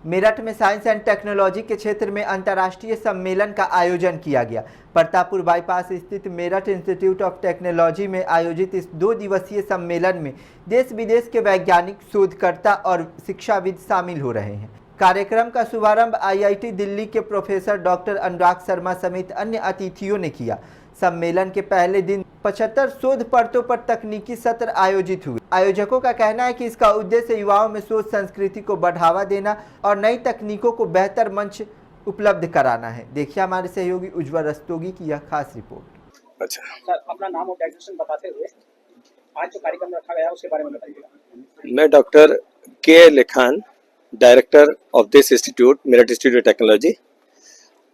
मेरठ में science and technology के क्षेत्र में अंतर्राष्ट्रीय सम्मेलन का आयोजन किया गया। प्रतापपुर बाईपास स्थित मेरठ इंस्टीट्यूट ऑफ टेक्नोलॉजी में आयोजित इस 2 दिवसीय सम्मेलन में देश विदेश के वैज्ञानिक, शोधकर्ता और शिक्षाविद शामिल हो रहे हैं। कार्यक्रम का शुभारंभ आईआईटी दिल्ली के प्रोफेसर डॉक्टर अनुराग शर्मा समेत अन्य अतिथियों ने किया। सम्मेलन के पहले दिन 75 शोध पड़तों पर तकनीकी सत्र आयोजित हुए। आयोजकों का कहना है कि इसका उद्देश्य युवाओं में शोध संस्कृति को बढ़ावा देना और नई तकनीकों को बेहतर मंच उपलब्ध कराना है। देखिए हमारे सहयोगी उज्ज्वल रस्तोगी की यह खास रिपोर्ट। अच्छा सर, अपना नाम और डेजिग्नेशन बताते हुए आज जो कार्यक्रम रखा गया है उसके बारे में बताइएगा। मैं डॉक्टर के Likhan, director of this institute, Meerut institute of technology.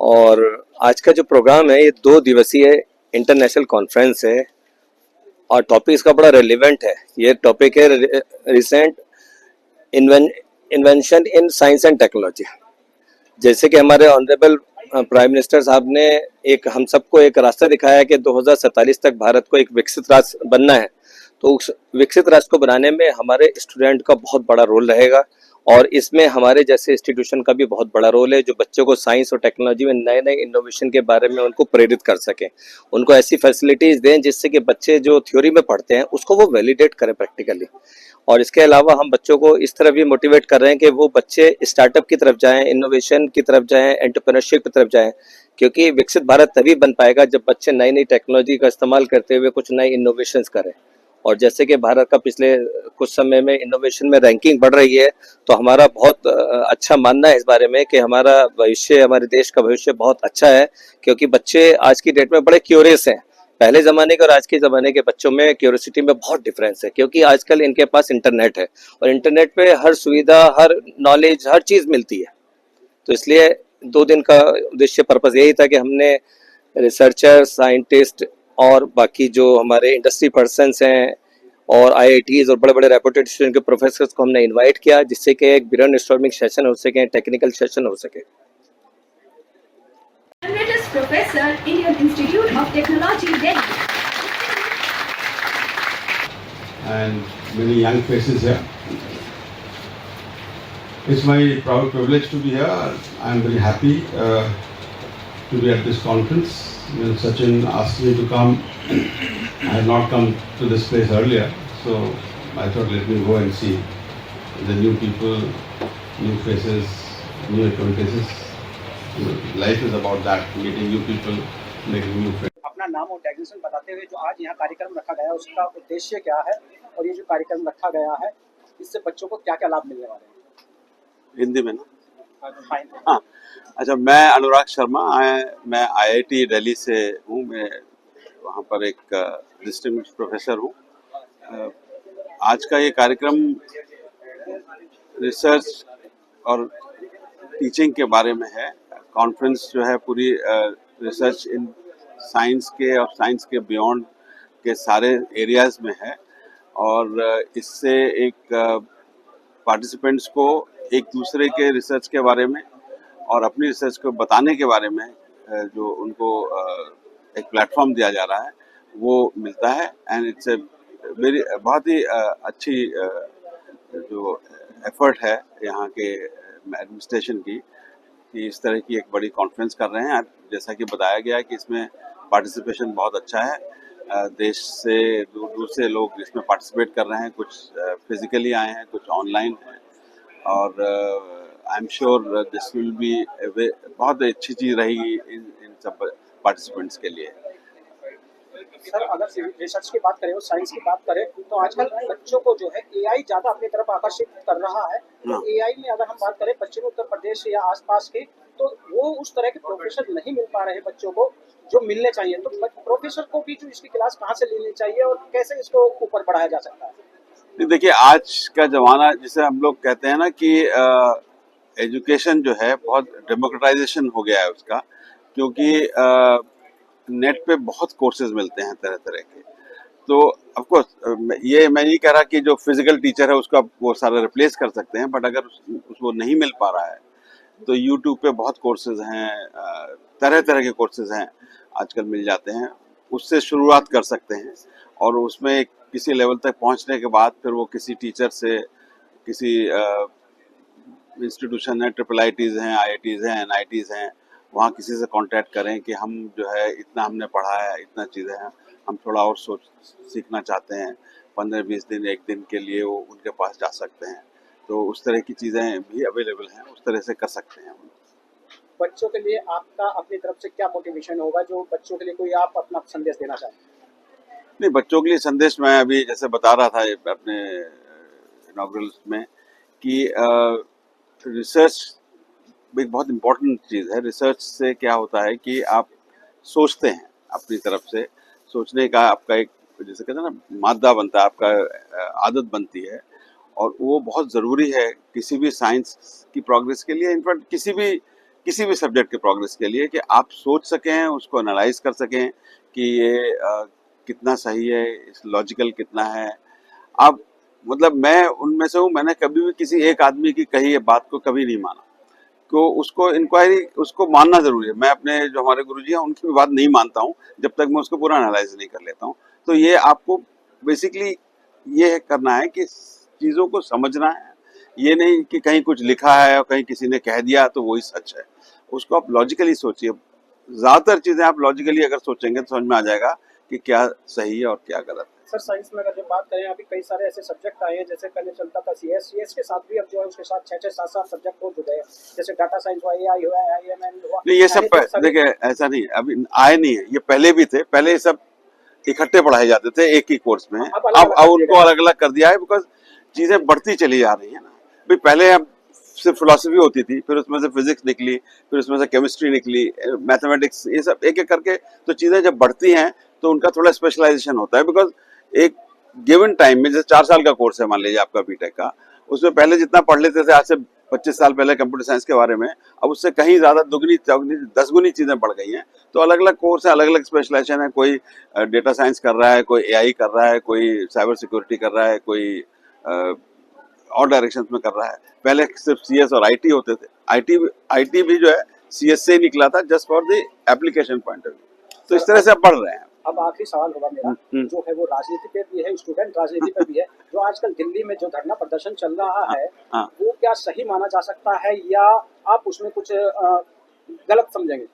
और आज का जो प्रोग्राम है ये 2 दिवसीय इंटरनेशनल कॉन्फ्रेंस है और टॉपिक इसका बड़ा रेलिवेंट है। ये टॉपिक है recent invention in science and technology. जैसे कि हमारे ऑनरेबल प्राइम मिनिस्टर साहब ने हम सबको एक रास्ता दिखाया है कि 2047 तक भारत को एक विकसित राष्ट्र बनना है, तो उस विकसित राष्ट्र को बनाने में हमारे स्टूडेंट का बहुत बड़ा रोल रहेगा और इसमें हमारे जैसे इंस्टीट्यूशन का भी बहुत बड़ा रोल है, जो बच्चों को साइंस और टेक्नोलॉजी में नए नए इनोवेशन के बारे में उनको प्रेरित कर सकें, उनको ऐसी फैसिलिटीज दें जिससे कि बच्चे जो थ्योरी में पढ़ते हैं उसको वो वैलिडेट करें प्रैक्टिकली। और इसके अलावा हम बच्चों को इस तरह भी मोटिवेट कर रहे हैं कि वो बच्चे स्टार्टअप की तरफ जाएं, इनोवेशन की तरफ जाएं, एंटरप्रेन्योरशिप की तरफ जाएं, क्योंकि विकसित भारत तभी बन पाएगा जब बच्चे नई नई टेक्नोलॉजी का इस्तेमाल करते हुए कुछ नए इनोवेशंस करें। और जैसे कि भारत का पिछले कुछ समय में इनोवेशन में रैंकिंग बढ़ रही है, तो हमारा बहुत अच्छा मानना है इस बारे में कि हमारा भविष्य, हमारे देश का भविष्य बहुत अच्छा है, क्योंकि बच्चे आज की डेट में बड़े क्यूरियस हैं। पहले ज़माने के और आज के ज़माने के बच्चों में क्यूरियोसिटी में बहुत डिफरेंस है, क्योंकि आजकल इनके पास इंटरनेट है और इंटरनेट पे हर सुविधा, हर नॉलेज, हर चीज़ मिलती है। तो इसलिए 2 दिन का उद्देश्य, पर्पस यही था कि हमने रिसर्चर, साइंटिस्ट और बाकी जो हमारे इंडस्ट्री पर्सन्स हैं और आईआईटीज और बड़े बड़े रेपुटेड इंस्टीट्यूशन के प्रोफेसर्स को हमने इनवाइट किया, जिससे कि एक ब्रेनस्टॉर्मिंग सेशन हो सके, टेक्निकल सेशन हो सके। Emeritus Professor, Indian Institute of Technology, Delhi. And many young faces here. It's my proud privilege to be here. I'm very happy to be at this conference. When Sachin asked me to come, I had not come to this place earlier, so I thought let me go and see the new people, new faces, new acquaintances. Life is about that, meeting new people, making new friends. अपना नाम और designation बताते हुए जो आज यहाँ कार्यक्रम रखा गया है उसका उद्देश्य क्या है और ये जो कार्यक्रम रखा गया है इससे बच्चों को क्या क्या लाभ मिलने वाले हैं? हिंदी में ना? फाइन। हाँ, अच्छा, मैं अनुराग शर्मा, मैं आईआईटी दिल्ली से हूँ। मैं वहाँ पर एक डिस्टिंग्विश्ड प्रोफेसर हूँ। आज का ये कार्यक्रम रिसर्च और टीचिंग के बारे में है। कॉन्फ्रेंस जो है पूरी रिसर्च इन साइंस के और साइंस के बियॉन्ड के सारे एरियाज़ में है और इससे एक पार्टिसिपेंट्स को एक दूसरे के रिसर्च के बारे में और अपनी रिसर्च को बताने के बारे में जो उनको एक प्लेटफॉर्म दिया जा रहा है वो मिलता है। एंड इट्स मेरी बहुत ही अच्छी जो एफर्ट है यहाँ के एडमिनिस्ट्रेशन की कि इस तरह की एक बड़ी कॉन्फ्रेंस कर रहे हैं। जैसा कि बताया गया कि इसमें पार्टिसिपेशन बहुत अच्छा है। देश से दूर दूर से लोग इसमें पार्टिसिपेट कर रहे हैं, कुछ फिजिकली आए हैं, कुछ ऑनलाइन हैं और I am sure this will be बहुत अच्छी चीज़ रहेगी इन सब पार्टिसिपेंट्स के लिए। सर, अगर रिसर्च की बात करें और साइंस की बात करें तो आजकल बच्चों को जो है एआई ज़्यादा अपनी तरफ आकर्षित कर रहा है। तो एआई में अगर हम बात करें पश्चिमी उत्तर प्रदेश या आसपास की, तो वो उस तरह के प्रोफेसर नहीं मिल पा रहे हैं बच्चों को जो मिलने चाहिए। तो प्रोफेसर को भी जो इसकी क्लास कहाँ से लेनी चाहिए और कैसे इसको ऊपर बढ़ाया जा सकता है? देखिए, आज का ज़माना जिसे हम लोग कहते हैं ना कि एजुकेशन जो है बहुत डेमोक्रेटाइजेशन हो गया है उसका, क्योंकि नेट पे बहुत कोर्सेज मिलते हैं तरह तरह के। तो ऑफ कोर्स ये मैं नहीं कह रहा कि जो फिजिकल टीचर है उसको आप वो सारा रिप्लेस कर सकते हैं, बट अगर उसको नहीं मिल पा रहा है तो यूट्यूब पे बहुत कोर्सेज हैं, तरह तरह के कोर्सेज हैं आजकल मिल जाते हैं, उससे शुरुआत कर सकते हैं और उसमें किसी लेवल तक पहुंचने के बाद फिर वो किसी टीचर से, किसी इंस्टीट्यूशन है, IIITs हैं, IITs हैं, NITs हैं, वहाँ किसी से कांटेक्ट करें कि हम जो है इतना हमने पढ़ा है, इतना चीज़ें हैं, हम थोड़ा और सीखना चाहते हैं, 15-20 दिन, एक दिन के लिए वो उनके पास जा सकते हैं। तो उस तरह की चीज़ें भी अवेलेबल हैं, उस तरह से कर सकते हैं। बच्चों के लिए आपका अपनी तरफ से क्या मोटिवेशन होगा, जो बच्चों के लिए कोई आप अपना संदेश देना चाहें? नहीं, बच्चों के लिए संदेश मैं अभी जैसे बता रहा था अपने इनॉग्रल में कि रिसर्च एक बहुत इम्पोर्टेंट चीज़ है। रिसर्च से क्या होता है कि आप सोचते हैं, अपनी तरफ से सोचने का आपका एक जैसे कहते हैं ना मादा बनता है, आपका आदत बनती है, और वो बहुत ज़रूरी है किसी भी साइंस की प्रोग्रेस के लिए, इनफैक्ट किसी भी सब्जेक्ट के प्रोग्रेस के लिए, कि आप सोच सकें, उसको एनालाइज कर सकें कि ये कितना सही है, लॉजिकल कितना है। आप मतलब मैं उनमें से हूँ, मैंने कभी भी किसी एक आदमी की कही ये बात को कभी नहीं माना, तो उसको इंक्वायरी उसको मानना जरूरी है। मैं अपने जो हमारे गुरुजी हैं उनकी भी बात नहीं मानता हूँ जब तक मैं उसको पूरा एनालाइज नहीं कर लेता हूँ। तो ये आपको बेसिकली ये करना है कि चीज़ों को समझना है, ये नहीं कि कहीं कुछ लिखा है और कहीं किसी ने कह दिया तो वही सच है। उसको आप लॉजिकली सोचिए, ज़्यादातर चीज़ें आप लॉजिकली अगर सोचेंगे तो समझ में आ जाएगा कि क्या सही है और क्या गलत है। सर साइंस में अगर जो बात करें, अभी कई सारे ऐसे सब्जेक्ट आए हैं, जैसे पहले चलता था CS के साथ भी अब जो है उसके साथ 6-6, 7-7 सब्जेक्ट हो चुके हैं, जैसे डाटा साइंस हुआ, AI हुआ, IML हुआ। नहीं, ये सब देखिए ऐसा नहीं, अभी आए नहीं है, ये पहले भी थे, पहले ये सब इकट्ठे पढ़ाए जाते थे एक ही कोर्स में। अब उनको अलग अलग कर दिया है, बिकॉज चीजें बढ़ती चली जा रही है ना। भाई पहले अब सिर्फ फिलोसफी होती थी, फिर उसमें से फिजिक्स निकली, फिर उसमें से केमिस्ट्री निकली, मैथमेटिक्स, ये सब एक एक करके तो चीजें जब बढ़ती हैं तो उनका थोड़ा स्पेशलाइजेशन होता है। बिकॉज एक गिवन टाइम में, जैसे 4 साल का कोर्स है मान लीजिए आपका बीटेक का, उसमें पहले जितना पढ़ लेते थे आज से 25 साल पहले कंप्यूटर साइंस के बारे में, अब उससे कहीं ज्यादा दुगनी 10 गुनी चीजें बढ़ गई हैं। तो अलग अलग कोर्स है, अलग अलग स्पेशलाइजेशन है, कोई डेटा साइंस कर रहा है, कोई AI कर रहा है, कोई साइबर सिक्योरिटी कर रहा है, कोई और डायरेक्शन में कर रहा है। पहले सिर्फ CS और IT होते थे, IT भी जो है CS से ही निकला था, just for the application point of view. तो इस तरह से अब बढ़ रहे हैं। अब आखिरी सवाल होगा मेरा, जो है वो राजनीति पे भी है, स्टूडेंट राजनीति पे भी है। जो आजकल दिल्ली में जो धरना प्रदर्शन चल रहा है, वो क्या सही माना जा सकता है, या आप उसमें कुछ गलत समझेंगे?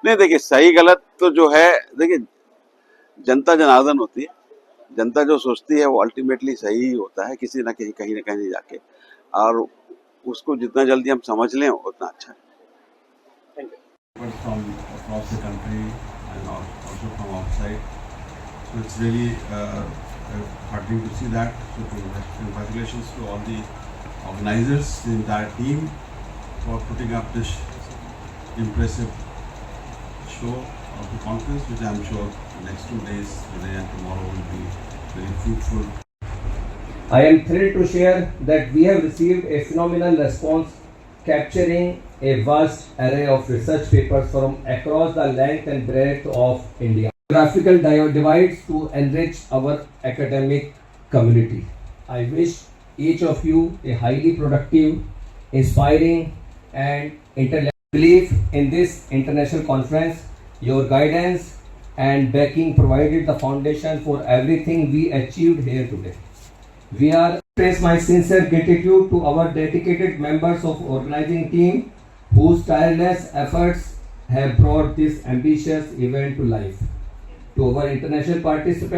नहीं, देखिए सही गलत तो जो है, देखिए जनता जनार्दन होती है, जनता जो सोचती है वो अल्टीमेटली सही ही होता है, किसी ना कहीं ना कहीं जाके, और उसको जितना जल्दी हम समझ लें उतना अच्छा है। Thank you. From across the country and also from outside. So it's really heartening to see that. So congratulations to all the organizers, the entire team, for putting up this impressive show of the conference, which I'm sure the next 2 days, today and tomorrow, will be very fruitful. I am thrilled to share that we have received a phenomenal response, capturing a vast array of research papers from across the length and breadth of India. Geographical divides to enrich our academic community. I wish each of you a highly productive, inspiring and intellectual belief in this international conference. Your guidance and backing provided the foundation for everything we achieved here today. We are express my sincere gratitude to our dedicated members of organizing team, whose tireless efforts have brought this ambitious event to life. To our international participants,